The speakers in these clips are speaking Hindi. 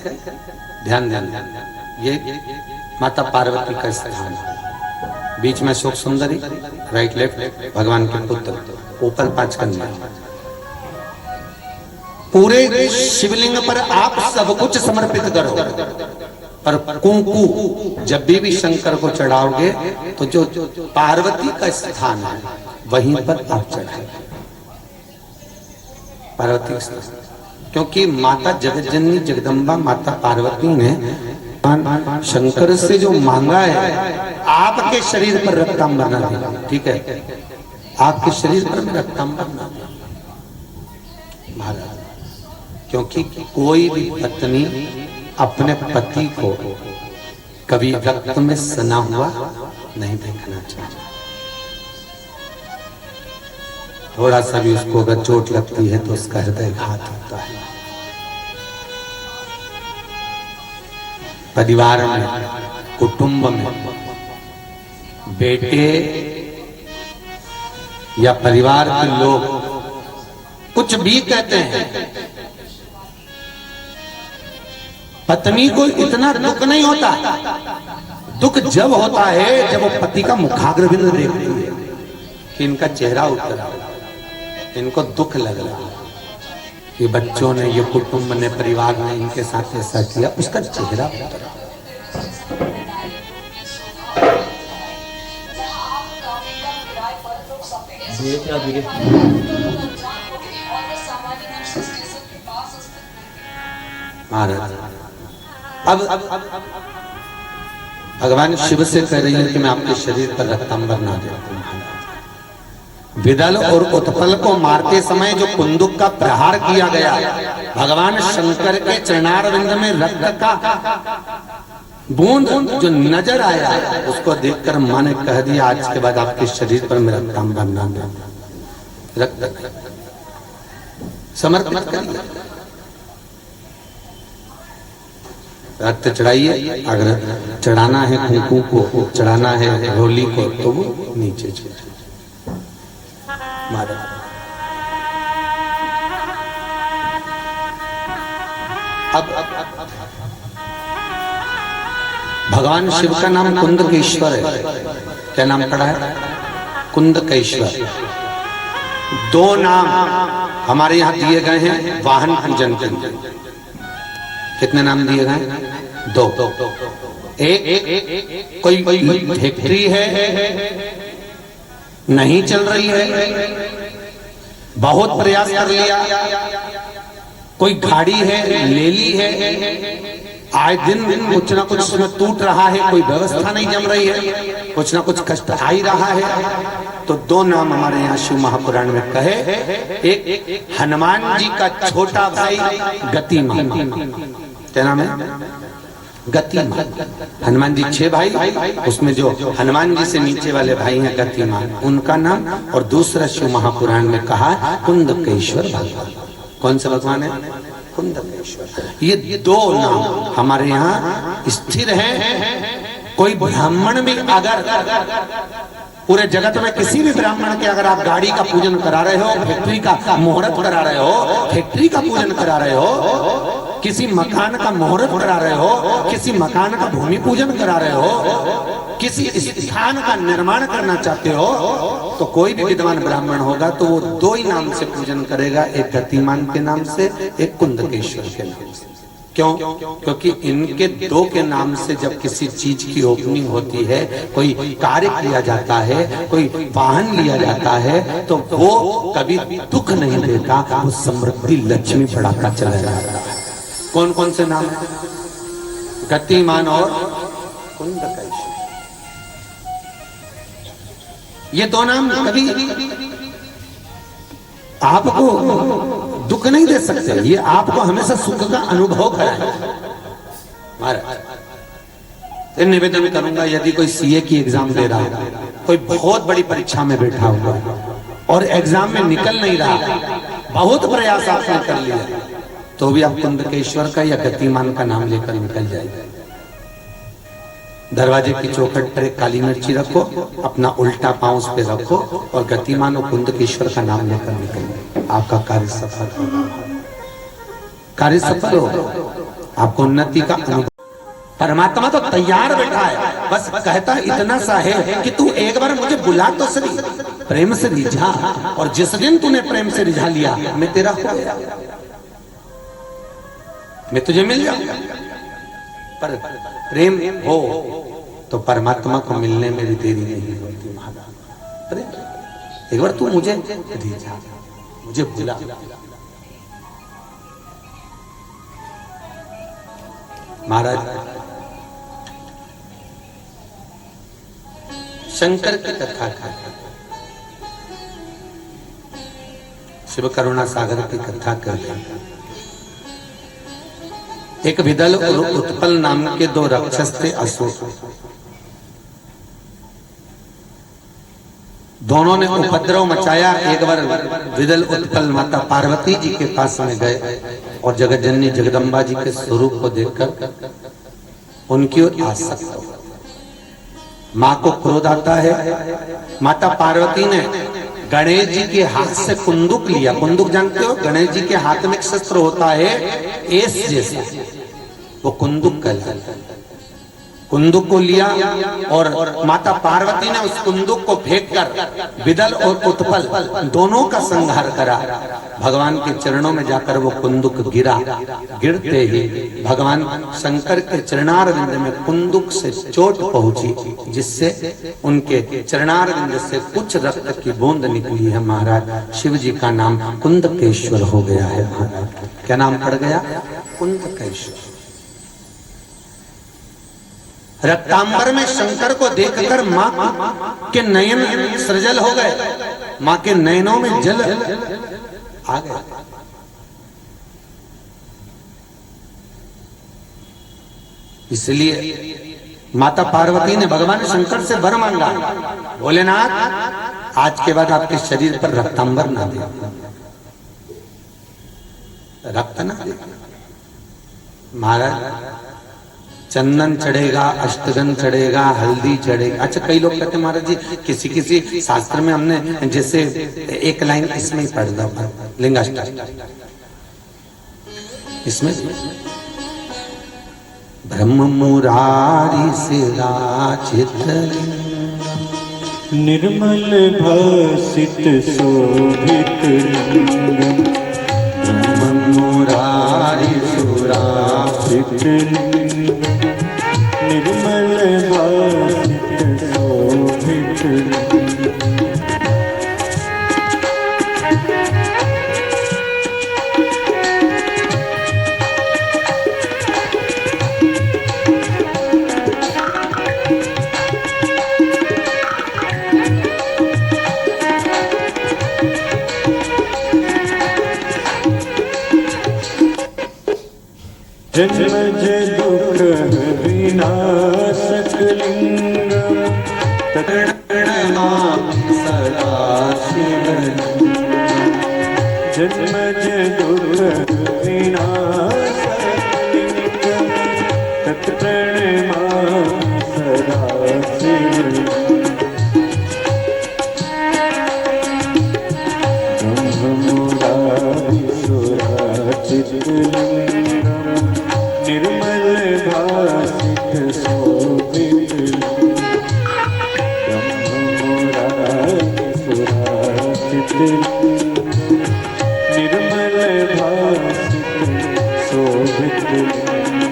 ध्यान ध्यान, ये माता पार्वती का स्थान है। बीच में शोक सुंदरी, राइट लेफ्ट भगवान के पुत्र, ऊपर 5 कन्या। पूरे शिवलिंग पर आप सब कुछ समर्पित करो, पर कुंकू जब भी शंकर को चढ़ाओगे तो जो पार्वती का स्थान है वहीं पर आप चढ़ाए पार्वती का स्थान। क्योंकि माता जगज्जननी जगदम्बा माता पार्वती ने शंकर से जो मांगा है, आपके शरीर पर रक्तांबर ना दे, ठीक है, आपके शरीर पर रक्तांबर ना दे महाराज। क्योंकि कोई भी पत्नी अपने पति को कभी रक्त में सना हुआ नहीं देखना चाहिए। थोड़ा सा भी उसको अगर चोट लगती है तो उसका हृदय घात होता है। परिवार में, कुटुंब में बेटे या परिवार के लोग कुछ भी कहते हैं, पत्नी को इतना दुख नहीं होता। दुख जब होता है जब वो पति का मुखाग्रबिंद देखती है कि इनका चेहरा उतर रहा, इनको दुख लग रहा, ये बच्चों ने, ये कुटुंब ने, परिवार ने इनके साथ ऐसा किया, उसका चेहरा उतर रहा। महाराज अब भगवान शिव से कह रही है कि मैं आपके शरीर पर रक्तांबर ना देता हूं। विदल और उत्पल को मारते समय जो कुंदुक का प्रहार किया गया, भगवान शंकर के चरणारविंद में रक्त का बूंद जो नजर आया, उसको देखकर मां ने कह दिया आज के बाद आपके शरीर पर मैं रक्तांबर ना दूं। रक्त समर्पित करिए, रक्त चढ़ाइए। अगर चढ़ाना है कुंकू को, चढ़ाना है होली को, तो वो नीचे चढ़ाइए। अब भगवान शिव का नाम कुंदकेश्वर है। क्या नाम पड़ा है? कुंदकेश्वर। 2 नाम हमारे यहाँ दिए गए हैं वाहन पूजन के। कितने नाम दिए गए? 2। एक कोई फैक्ट्री है नहीं चल रही है, बहुत प्रयास कर लिया, कोई गाड़ी है ले ली है, आए दिन कुछ ना कुछ उसमें टूट रहा है, कोई व्यवस्था नहीं जम रही है, कुछ ना कुछ कष्ट आ ही रहा है, तो 2 नाम हमारे यहाँ शिव महापुराण में कहे। एक हनुमान जी का छोटा भाई गतिमान। क्या नाम है? गतिमान। हनुमान जी 6 भाई, उसमें जो हनुमान जी से नीचे वाले भाई हैं गतिमान, उनका नाम। और दूसरा शिव महापुराण में कहा कुंदकेश्वर भगवान। कौन सा भगवान है? कुंदकेश्वर। ये 2 नाम हमारे यहाँ स्थिर है। कोई ब्राह्मण भी अगर पूरे जगत में किसी भी ब्राह्मण के अगर आप गाड़ी का पूजन करा रहे हो, फैक्ट्री का मुहूर्त करा रहे हो, फैक्ट्री का पूजन करा रहे हो, किसी मकान का मुहूर्त करा रहे हो, किसी मकान का भूमि पूजन करा रहे हो, किसी स्थान का निर्माण करना चाहते हो, तो कोई भी विद्वान ब्राह्मण होगा तो वो 2 ही नाम से पूजन करेगा, एक गतिमान के नाम से, एक कुंदकेश्वर के नाम से। क्यों? क्योंकि इनके 2 के नाम से जब किसी चीज की ओपनिंग होती है, कोई कार्य किया जाता है, कोई वाहन लिया जाता है, तो वो कभी दुख नहीं देता, वो समृद्धि लक्ष्मी बढ़ाता चला जाता है। कौन कौन से नाम है? गतिमान और कुंदकेश्वर। ये 2 नाम कभी आपको दुख नहीं दे सकते, ये आपको हमेशा सुख का अनुभव कराए। महाराज निवेदन करूंगा, यदि कोई सीए की एग्जाम दे रहा है, कोई बहुत बड़ी परीक्षा में बैठा हुआ और एग्जाम में निकल नहीं रहा, बहुत प्रयास आपने कर लिया, तो भी आप कुंदकेश्वर का या गतिमान का नाम लेकर निकल जाएगा। दरवाजे की चौखट पर एक काली मिर्ची रखो, अपना उल्टा पांव उस पे रखो और गतिमान और कुंदकेश्वर का नाम लेकर निकलो, आपका कार्य सफल होगा। कार्य सफल होगा। आपको उन्नति का अनुभव। परमात्मा तो तैयार बैठा है, बस कहता है इतना सा है कि तू एक बार मुझे बुला तो सही, प्रेम से रिझा, और जिस दिन तूने प्रेम से रिझा लिया मैं तेरा हो गया, मैं तुझे मिल जाऊंगा। पर प्रेम हो तो परमात्मा को मिलने में भी देरी नहीं होती महाराज। अरे एक बार तू मुझे रिझा, मुझे बुला। महाराज शंकर की कथा का, शिव करुणा सागर की कथा कर, एक विदल और उत्पल नाम के दो राक्षस थे, असुर। दोनों ने उपद्रव मचाया। एक बार विदल उत्पल माता पार्वती जी के पास में गए और जगत जननी जगदम्बा जी के स्वरूप को देखकर उनकी ओर आसक्त हो। मां को क्रोध आता है। माता पार्वती ने गणेश जी के हाथ से कुंदुक लिया। कुंदुक जानते हो, गणेश जी के हाथ में एक शस्त्र होता है एस जैसा, वो कुंदुक कहलाता है। कुंदुक को लिया और माता पार्वती ने उस कुंदुक को फेंककर विदल और उत्पल दोनों का संहार करा। भगवान के चरणों में जाकर वो कुंदुक गिरा। गिरते ही भगवान शंकर के चरणारविंद में कुंदुक से चोट पहुंची, जिससे उनके चरणारविंद से कुछ रक्त की बूंद निकली है। महाराज शिव जी का नाम कुंदकेश्वर हो गया है। महाराज क्या नाम पड़ गया? कुंदकेश्वर। रक्तांबर में शंकर को देखकर मां के नयन सृजल हो गए, मां के नयनों में जल आ गया। इसलिए माता पार्वती ने भगवान शंकर से वर मांगा, भोलेनाथ आज के बाद आपके शरीर पर रक्तांबर ना दे, रक्त ना दे। महाराज चंदन चढ़ेगा, अष्टगंध चढ़ेगा, हल्दी चढ़ेगा। अच्छा कई लोग कहते हैं महाराज जी किसी किसी शास्त्र में हमने जैसे एक लाइन इसमें ही पढ़ दो, लिंगाष्टक इसमें ब्रह्म मुरारी सिराचित निर्मल भासित शोभित लिंगम, ब्रह्म मुरारी सुराचित निर्मल भासित शोभित जन्मज दुख विनाशक लिंगम, तत्प्रणमामि सदा शिवलिंगम। जन्मज दुख विनाशक लिंगम, तत्प्रणमामि सदा शिवलिंगम। ब्रह्म मुरारी सुराचित लिंगम, निर्मल भासित शोभित लिंगम। ब्रह्म मुरारी सुराचित लिंगम, निर्मल भासित शोभित लिंगम।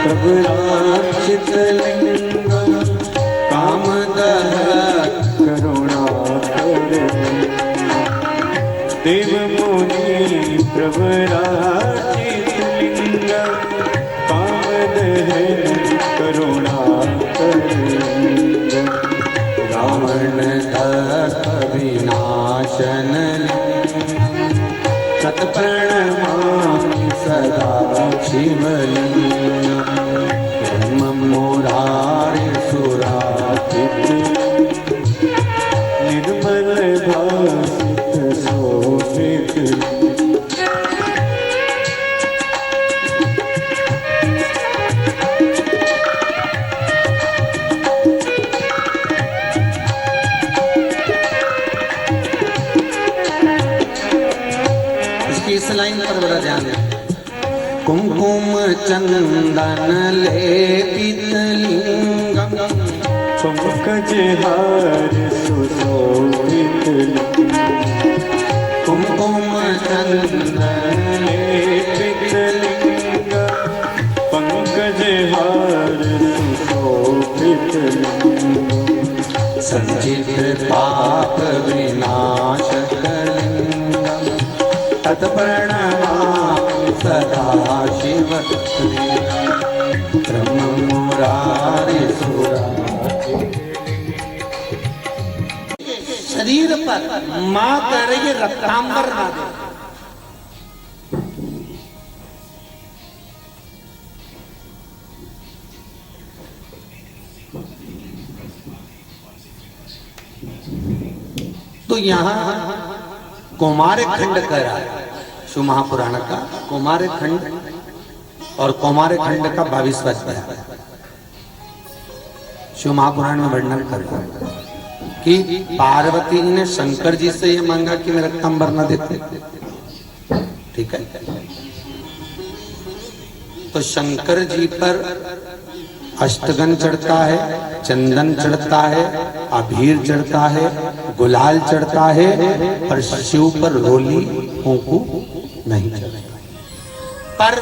प्रभुराचित लिंगम, कामदह करुणाकर देव मुनि प्रवराचित लिंगम, कामदह करुणाकर लिंगम। रावण दर्प विनाशन तत्प्रणमामि सदा शिवलिंगम। ब्रह्म मुरारी सुराचित निर्मल भासित शोभित लिंगम। कुमकुम चंदन लेपित लिंगम पंकजहार सुशोभित लिंगम कुमकुम चंदन लेपित लिंगम पंकजहार सुशोभित लिंगम संचित पाप विनाशक लिंगम तत्प्रणमामि सदा शिव ब्रह्म मुरारी शरीर पर मां कह रही है रक्तांबर ना दे। तो यहां कौमार खंड कह रहा है शिव महापुराण का कौमार खंड और कौमार खंड का 22वां अध्याय शिव महापुराण में वर्णन कर रहा है कि पार्वती ने शंकर जी से यह मांगा कि मैं रक्तांबर न देते। ठीक है, तो शंकर जी पर अष्टगन चढ़ता है, चंदन चढ़ता है, अबीर चढ़ता है, गुलाल चढ़ता है, पर शिव पर रोली कुंकू नहीं चढ़ता। पर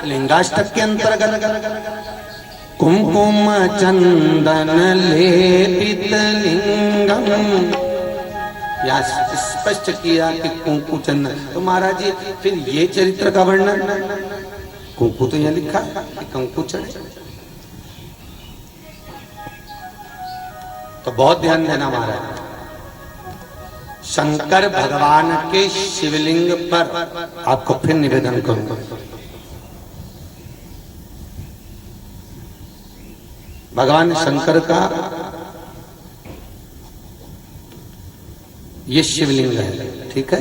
लिंगाष्टक के अंतर्गत कुमकुम चंदन लेपित लिंगम या स्पष्ट किया कि कुंकू चंदन। तो महाराज जी फिर ये चरित्र का वर्णन, कुंकू तो यह लिखा है कि कुंकू चढ़े, तो बहुत ध्यान देना महाराज। शंकर भगवान के शिवलिंग पर आपको फिर निवेदन करूंगा, भगवान शंकर का ये शिवलिंग है। ठीक है,